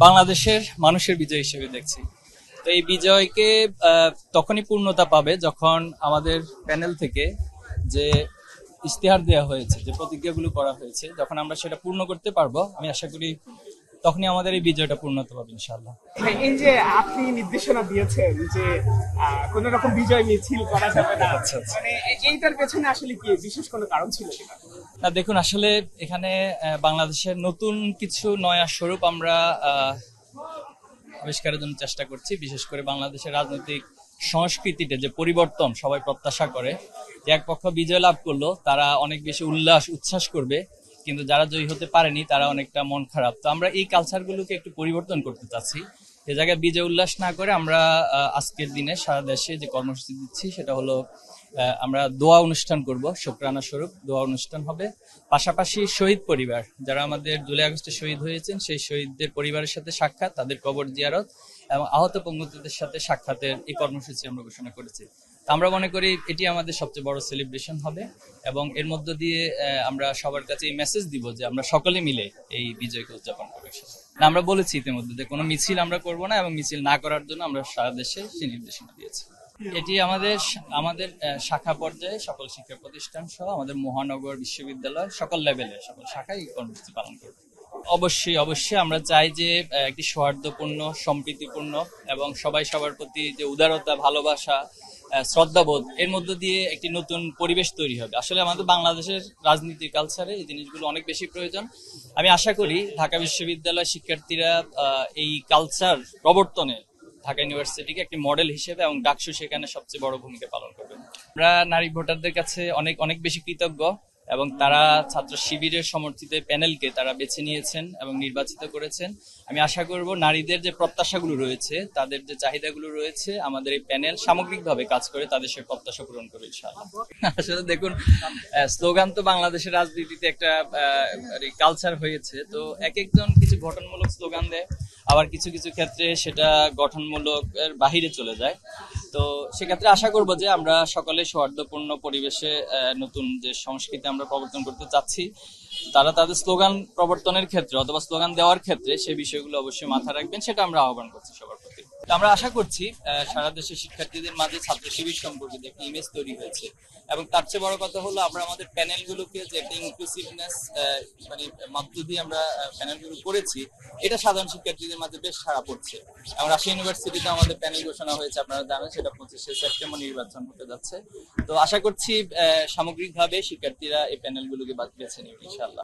বাংলাদেশের মানুষের বিজয় হিসেবে দেখছি। তো এই বিজয়কে তখনই পূর্ণতা পাবে যখন আমাদের প্যানেল থেকে যে ইশতেহার দেওয়া হয়েছে, যে প্রতিজ্ঞাগুলো করা হয়েছে, যখন আমরা সেটা পূর্ণ করতে পারবো, আমি আশা করি তখনই আমাদের এই বিজয়টা পূর্ণতা পাবে ইনশাআল্লাহ। এই যে আপনি নির্দেশনা দিয়েছেন যে কোন রকম বিজয় মিছিল করা যাবে না, আচ্ছা আচ্ছা। মানে এইটার পেছনে আসলে কি বিশেষ কোনো কারণ ছিল কিনা? না দেখুন, আসলে এখানে বাংলাদেশের নতুন কিছু নয়া স্বরূপ আমরা আবিষ্কারের জন্য চেষ্টা করছি। বিশেষ করে বাংলাদেশের রাজনৈতিক সংস্কৃতিতে যে পরিবর্তন সবাই প্রত্যাশা করে, যে এক পক্ষ বিজয় লাভ করলো তারা অনেক বেশি উচ্ছ্বাস করবে, কিন্তু যারা জয়ী হতে পারেনি তারা অনেকটা মন খারাপ। তো আমরা এই কালচারগুলোকে একটু পরিবর্তন করতে চাচ্ছি। এ জায়গায় বিজয় উল্লাস না করে আমরা আজকের দিনে সারা দেশে যে কর্মসূচি দিচ্ছি সেটা হলো আমরা দোয়া অনুষ্ঠান করব, শুকরানা স্বরূপ দোয়া অনুষ্ঠান হবে। পাশাপাশি শহীদ পরিবার যারা আমাদের জুলাই আগস্টে শহীদ হয়েছেন সেই শহীদদের পরিবারের সাথে সাক্ষাৎ, তাদের কবর জিয়ারত এবং আহত পঙ্গুত্বদের সাথে সাক্ষাতের এই কর্মসূচি আমরা ঘোষণা করেছি। আমরা মনে করি এটি আমাদের সবচেয়ে বড় সেলিব্রেশন হবে এবং এর মধ্য দিয়ে আমরা সবার কাছে এই মেসেজ দিব যে আমরা সকলে মিলে এই বিজয়কে উদযাপন করব। আমরা বলেছি ইতিমধ্যে যে কোনো মিছিল আমরা করব না এবং মিছিল না করার জন্য আমরা সারা দেশে সেই নির্দেশনা দিয়েছি। এটি আমাদের আমাদের শাখা পর্যায়ে সকল শিক্ষা প্রতিষ্ঠান সহ আমাদের মহানগর বিশ্ববিদ্যালয় সকল লেভেলে সকল শাখায় এই কর্মসূচি পালন করবে। অবশ্যই অবশ্যই আমরা চাই যে একটি সৌহার্দ্যপূর্ণ, সম্প্রীতিপূর্ণ এবং সবাই সবার প্রতি যে উদারতা, ভালোবাসা, শ্রদ্ধাবোধ, এর মধ্য দিয়ে একটি নতুন পরিবেশ তৈরি হবে। আসলে আমাদের বাংলাদেশের রাজনীতি কালচারে এই জিনিসগুলো অনেক বেশি প্রয়োজন। আমি আশা করি ঢাকা বিশ্ববিদ্যালয় শিক্ষার্থীরা এই কালচার প্রবর্তনে ঢাকা ইউনিভার্সিটিকে একটি মডেল হিসেবে এবং ডাকসু সেখানে সবচেয়ে বড় ভূমিকা পালন করবে। আমরা নারী ভোটারদের কাছে অনেক অনেক বেশি কৃতজ্ঞ এবং তারা ছাত্র শিবিরের সমর্থিত প্যানেলকে তারা বেছে নিয়েছেন এবং নির্বাচিত করেছেন। আমি আশা করব নারীদের যে প্রত্যাশাগুলো রয়েছে, তাদের যে চাহিদাগুলো রয়েছে, আমাদের এই প্যানেল সামগ্রিকভাবে কাজ করে তাদের সেই প্রত্যাশা পূরণ করবে ইনশাআল্লাহ। আসলে দেখুন, স্লোগান তো বাংলাদেশের রাজনীতিতে একটা কালচার হয়েছে। তো এক একজন কিছু গঠনমূলক স্লোগান দেয়, আবার কিছু কিছু ক্ষেত্রে সেটা গঠনমূলক এর বাহিরে চলে যায়। তো সেক্ষেত্রে আশা করব যে আমরা সকলে সৌহার্দ্যপূর্ণ পরিবেশে নতুন যে সংস্কৃতি আমরা প্রবর্তন করতে চাচ্ছি, তারা তাদের স্লোগান প্রবর্তনের ক্ষেত্রে অথবা স্লোগান দেওয়ার ক্ষেত্রে সেই বিষয়গুলো অবশ্যই মাথায় রাখবেন, সেটা আমরা আহ্বান করছি সবার প্রতি। আমরা আশা করছি সারা দেশের শিক্ষার্থীদের মাঝে ছাত্র শিবির সম্পর্কে যে একটা ইমেজ তৈরি হয়েছে এবং তার চেয়ে বড় কথা হলো আমরা আমাদের প্যানেলগুলোকে যে একটা ইনক্লুসিভনেস মানে মধ্য দিয়ে আমরা প্যানেলগুলো করেছি, এটা সাধারণ শিক্ষার্থীদের মাঝে বেশ সাড়া পড়ছে। এবং রাজশাহী ইউনিভার্সিটিতে আমাদের প্যানেল ঘোষণা হয়েছে, আপনারা জানেন, সেটা 25শে সেপ্টেম্বর নির্বাচন হতে যাচ্ছে। তো আশা করছি সামগ্রিকভাবে শিক্ষার্থীরা এই প্যানেলগুলোকে বেছে নেবে ইনশাআল্লাহ।